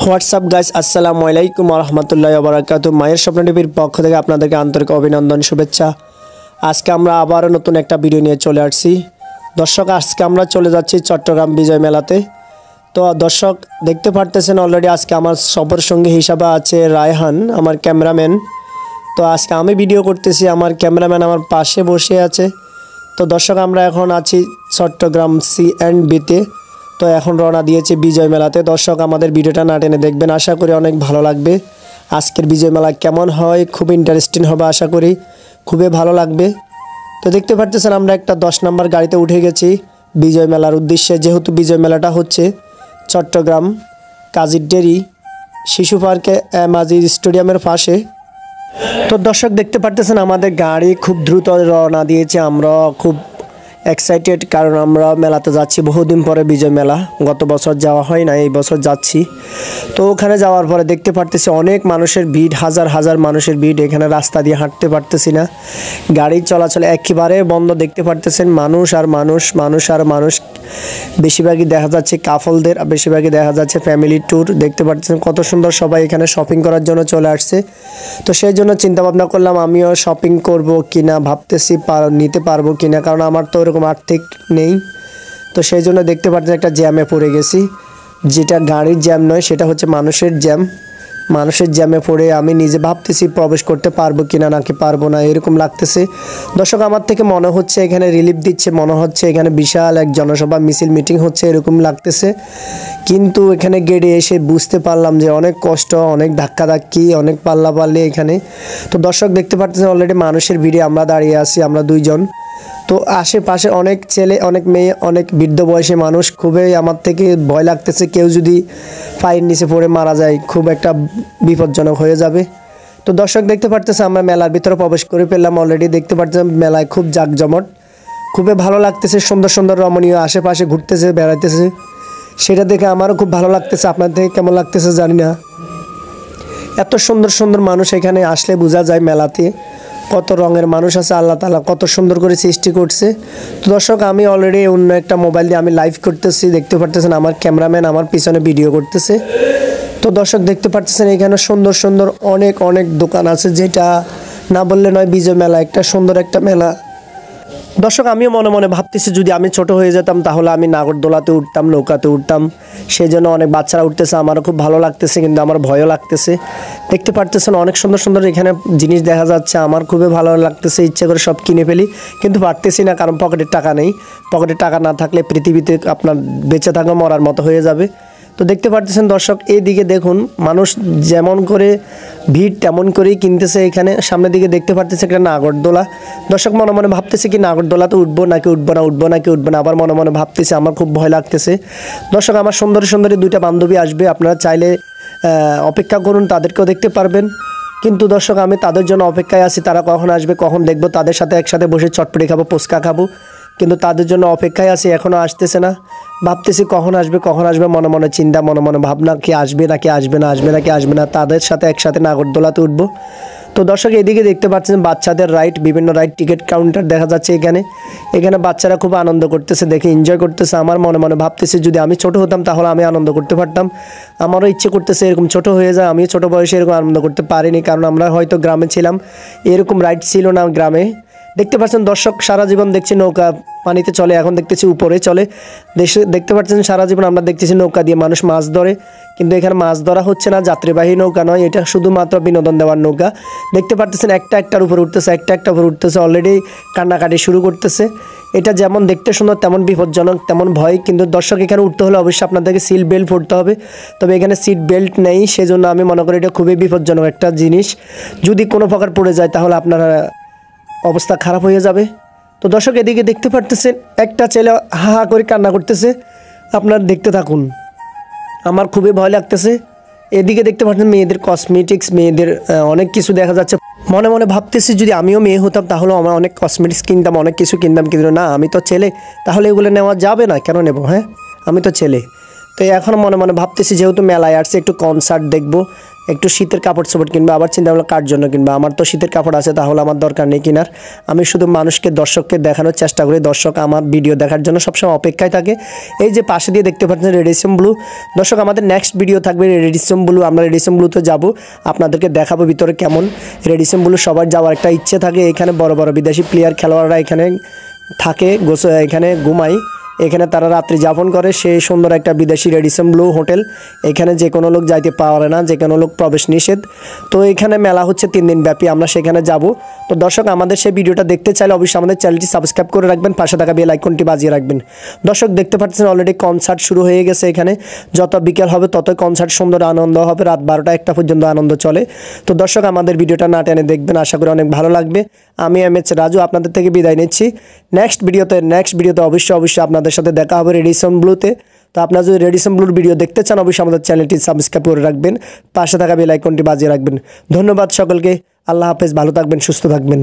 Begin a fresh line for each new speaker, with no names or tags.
WhatsApp guys, আসসালামু আলাইকুম ওয়া রাহমাতুল্লাহি ওয়া বারাকাতুহু। মায়ের স্বপ্ন টিভির পক্ষ থেকে আপনাদেরকে আন্তরিক অভিনন্দন, শুভেচ্ছা। আজকে আমরা আবারও নতুন একটা ভিডিও নিয়ে চলে আসছি। দর্শক, আজকে আমরা চলে যাচ্ছি চট্টগ্রাম বিজয় মেলাতে। তো দর্শক দেখতে পারতেছেন অলরেডি আজকে আমার সফর সঙ্গী হিসাবে আছে রায়হান, আমার ক্যামেরাম্যান। তো আজকে আমি ভিডিও করতেছি, আমার ক্যামেরাম্যান আমার পাশে বসে আছে। তো দর্শক, আমরা এখন আছি চট্টগ্রাম C&Bতে। তো এখন রওনা দিয়েছে বিজয় মেলাতে। দর্শক, আমাদের ভিডিওটা না টেনে দেখবেন, আশা করি অনেক ভালো লাগবে। আজকের বিজয় মেলা কেমন হয় খুব ইন্টারেস্টিং হবে, আশা করি খুবই ভালো লাগবে। তো দেখতে পাচ্ছেন আমরা একটা 10 নম্বর গাড়িতে উঠে গেছি বিজয় মেলার উদ্দেশ্যে। যেহেতু বিজয় মেলাটা হচ্ছে চট্টগ্রাম কাজীর ডেরি শিশু পার্কে মাজিদ স্টেডিয়ামের পাশে। তো দর্শক দেখতে পাচ্ছেন আমাদের গাড়ি খুব দ্রুত রওনা দিয়েছে। আমরা খুব এক্সাইটেড, কারণ আমরা মেলাতে যাচ্ছি বহুদিন পরে। বিজয় মেলা গত বছর যাওয়া হয় না, এই বছর যাচ্ছি। তো ওখানে যাওয়ার পরে দেখতে পারতেছি অনেক মানুষের ভিড়, হাজার হাজার মানুষের ভিড়। এখানে রাস্তা দিয়ে হাঁটতে পারতেছি না, গাড়ির চলাচল একেবারে বন্ধ। দেখতে পারতেছেন মানুষ আর মানুষ, মানুষ আর মানুষ। বেশিরভাগই দেখা যাচ্ছে কাপলদের, বেশিরভাগই দেখা যাচ্ছে ফ্যামিলি ট্যুর। দেখতে পাচ্ছেন কত সুন্দর, সবাই এখানে শপিং করার জন্য চলে আসছে। তো সেই জন্য চিন্তা ভাবনা করলাম আমিও শপিং করব কিনা, ভাবতেছি নিতে পারবো কিনা, কারণ আমার তো এরকম আর্থিক নেই। তো সেই জন্য দেখতে পাচ্ছেন একটা জ্যামে পড়ে গেছি, যেটা গাড়ির জ্যাম নয়, সেটা হচ্ছে মানুষের জ্যাম। মানুষের জ্যামে পড়ে আমি নিজে ভাবতেছি প্রবেশ করতে পারবো কিনা নাকি পারবো না, এরকম লাগতেছে। দর্শক, আমার থেকে মনে হচ্ছে এখানে রিলিফ দিচ্ছে, মনে হচ্ছে এখানে বিশাল এক জনসভা মিছিল মিটিং হচ্ছে, এরকম লাগতেছে। কিন্তু এখানে গেটে এসে বুঝতে পারলাম যে অনেক কষ্ট, অনেক ধাক্কাধাক্কি, অনেক পাল্লাপাল্লি এখানে। তো দর্শক দেখতে পাচ্ছেন অলরেডি মানুষের ভিড়ে আমরা দাঁড়িয়ে আছি, আমরা দুইজন। তো আশেপাশে অনেক ছেলে, অনেক মেয়ে, অনেক বৃদ্ধ বয়সী মানুষ। খুবই আমার থেকে ভয় লাগতেছে, কেউ যদি পায়ের নিচে পড়ে মারা যায় খুব একটা বিপজ্জনক হয়ে যাবে। তো দর্শক দেখতে পারতেছে আমরা মেলার ভিতরে প্রবেশ করে ফেললাম অলরেডি। দেখতে পাচ্ছেন মেলায় খুব জাঁকজমট, খুবই ভালো লাগতেছে। সুন্দর সুন্দর রমণীয় আশেপাশে ঘুরতেছে, বেড়াইতেছে, সেটা দেখে আমারও খুব ভালো লাগতেছে। আপনার থেকে কেমন লাগতেছে জানি না। এত সুন্দর সুন্দর মানুষ এখানে আসলে বোঝা যায় মেলাতে কত রঙের মানুষ আছে, আল্লাহ তাআলা কত সুন্দর করে সৃষ্টি করছে। তো দর্শক, আমি অলরেডি অন্য একটা মোবাইল দিয়ে আমি লাইভ করতেছি। দেখতে পারতেছেন আমার ক্যামেরাম্যান আমার পিছনে ভিডিও করতেছে। তো দর্শক দেখতে পারতেছেন এখানে সুন্দর সুন্দর অনেক অনেক দোকান আছে, যেটা না বললে নয়। বিজয় মেলা একটা সুন্দর একটা মেলা। দর্শক, আমিও মনে মনে ভাবতেছি যদি আমি ছোট হয়ে যেতাম তাহলে আমি নাগরদোলাতে উঠতাম, নৌকাতে উঠতাম। সেই জন্য অনেক বাচ্চারা উঠতেছে, আমারও খুব ভালো লাগতেছে, কিন্তু আমার ভয়ও লাগতেছে। দেখতে পারতেছেন অনেক সুন্দর সুন্দর এখানে জিনিস দেখা যাচ্ছে, আমার খুবই ভালো লাগতেছে। ইচ্ছে করে সব কিনে ফেলি, কিন্তু পারতেছি না, কারণ পকেটের টাকা নেই। পকেটে টাকা না থাকলে পৃথিবীতে আপনার বেঁচে থাকা মরার মতো হয়ে যাবে। তো দেখতে পারতেছেন দর্শক, এইদিকে দেখুন মানুষ যেমন করে ভিড় তেমন করেই কিনতেছে। এখানে সামনের দিকে দেখতে পারতেছে একটা নাগরদোলা। দর্শক, মনে মনে ভাবতেছে কি নাগরদোলাতে উঠবো নাকি উঠবো না, উঠবো নাকি উঠবো না। আবার মনে মনে ভাবতেছে আমার খুব ভয় লাগতেছে। দর্শক, আমার সুন্দরী সুন্দরী দুইটা বান্ধবী আসবে, আপনারা চাইলে অপেক্ষা করুন, তাদেরকেও দেখতে পারবেন। কিন্তু দর্শক, আমি তাদের জন্য অপেক্ষায় আছি, তারা কখন আসবে, কখন দেখবো, তাদের সাথে একসাথে বসে চটপটি খাবো, ফুচকা খাবো। কিন্তু তাদের জন্য অপেক্ষায় আছি, এখনও আসতেছে না। ভাবতেছি কখন আসবে, কখন আসবে, মনে মনে চিন্তা, মনে মনে ভাবনা, কি আসবে নাকি আসবে না, আসবে নাকি আসবে না। তাদের সাথে একসাথে নাগরদোলাতে উঠবো। তো দর্শক, এদিকে দেখতে পাচ্ছেন বাচ্চাদের রাইড, বিভিন্ন রাইড, টিকিট কাউন্টার দেখা যাচ্ছে এখানে। এখানে বাচ্চারা খুব আনন্দ করতেছে, দেখে এনজয় করতেছে। আমার মনে মনে ভাবতেছি যদি আমি ছোট হতাম তাহলে আমি আনন্দ করতে পারতাম। আমারও ইচ্ছে করতেছে এরকম ছোট হয়ে যায়। আমি ছোট বয়সে এরকম আনন্দ করতে পারিনি, কারণ আমরা হয়তো গ্রামে ছিলাম, এরকম রাইড ছিল না গ্রামে। দেখতে পাচ্ছেন দর্শক, সারা জীবন দেখছি নৌকা পানিতে চলে, এখন দেখতেছি উপরে চলে। দেখতে পাচ্ছেন সারা জীবন আমরা দেখতেছি নৌকা দিয়ে মানুষ মাছ ধরে, কিন্তু এখানে মাছ ধরা হচ্ছে না, যাত্রীবাহী নৌকা নয়, এটা শুধুমাত্র বিনোদন দেওয়ার নৌকা। দেখতে পাচ্ছেন একটা একটার উপর উঠতেছে, একটা একটা উপর উঠতেছে, অলরেডি কান্নাকাটি শুরু করতেছে। এটা যেমন দেখতে সুন্দর তেমন বিপজ্জনক, তেমন ভয়। কিন্তু দর্শক, এখানে উঠতে হলে অবশ্যই আপনাদেরকে সিট বেল্ট পরতে হবে, তবে এখানে সিট বেল্ট নেই। সেজন্য আমি মনে করি এটা খুবই বিপজ্জনক একটা জিনিস। যদি কোনো প্রকার পড়ে যায় তাহলে আপনারা অবস্থা খারাপ হয়ে যাবে। তো দর্শক, এদিকে দেখতে পারতেছেন একটা ছেলে হা হা করে কান্না করতেছে, আপনারা দেখতে থাকুন। আমার খুবই ভয় লাগতেছে, এদিকে দেখতে পাচ্ছেন মেয়েদের কসমেটিক্স, মেয়েদের অনেক কিছু দেখা যাচ্ছে। মনে মনে ভাবতেছি যদি আমিও মেয়ে হতাম তাহলে আমার অনেক কসমেটিক্স কিনতাম, অনেক কিছু কিনতাম, কিন্তু না, আমি তো ছেলে, তাহলে এগুলো নেওয়া যাবে না, কেন নেব? হ্যাঁ, আমি তো ছেলে। তো এখন মনে মনে ভাবতেছি যেহেতু মেলায় আসছে একটু কনসার্ট দেখবো, একটু শীতের কাপড় চোপড় কিনবো। আবার চিন্তা ভাবনা কার জন্য কিনবো, আমার তো শীতের কাপড় আছে, তাহলে আমার দরকার নেই কেনার। আমি শুধু মানুষকে, দর্শককে দেখানোর চেষ্টা করি, দর্শক আমার ভিডিও দেখার জন্য সবসময় অপেক্ষায় থাকে। এই যে পাশে দিয়ে দেখতে পাচ্ছেন রেডিসন ব্লু, দর্শক আমাদের নেক্সট ভিডিও থাকবে রেডিসন ব্লু। আমরা রেডিসন ব্লুতে যাব, আপনাদেরকে দেখাবো ভিতরে কেমন। রেডিসন ব্লু সবার যাওয়ার একটা ইচ্ছে থাকে, এখানে বড় বড় বিদেশি প্লেয়ার খেলোয়াড়রা এখানে থাকে, এখানে ঘুমায়, এখানে তারা রাত্রি যাপন করে। সেই সুন্দর একটা বিদেশি রেডিসন ব্লু হোটেল, এখানে যে কোনো লোক যাইতে পারে না, যে কোনো লোক প্রবেশ নিষেধ। তো এখানে মেলা হচ্ছে 3 দিন ব্যাপী, আমরা সেখানে যাব। তো দর্শক আমাদের সেই ভিডিওটা দেখতে চাইলে অবশ্যই আমাদের চ্যানেলটি সাবস্ক্রাইব করে রাখবেন, পাশে থাকা বেল আইকনটি বাজিয়ে রাখবেন। দর্শক দেখতে পাচ্ছেন অলরেডি কনসার্ট শুরু হয়ে গেছে এখানে, যত বিকেল হবে ততই কনসার্ট সুন্দর আনন্দ হবে, রাত 12টা 1টা পর্যন্ত আনন্দ চলে। তো দর্শক আমাদের ভিডিওটা না টেনে দেখবেন, আশা করি অনেক ভালো লাগবে। আমি MH রাজু আপনাদের থেকে বিদায় নিচ্ছি। নেক্সট ভিডিওতে অবশ্যই আপনাদের সাথে দেখা হবে রেডিসন ব্লুতে। তো আপনারা যদি রেডিসন ব্লুর ভিডিও দেখতে চান অবশ্যই আমাদের চ্যানেলটি সাবস্ক্রাইব করে রাখবেন, পাশে থাকা বেল আইকনটি বাজিয়ে রাখবেন। ধন্যবাদ সকলকে, আল্লাহ হাফেজ, ভালো থাকবেন, সুস্থ থাকবেন।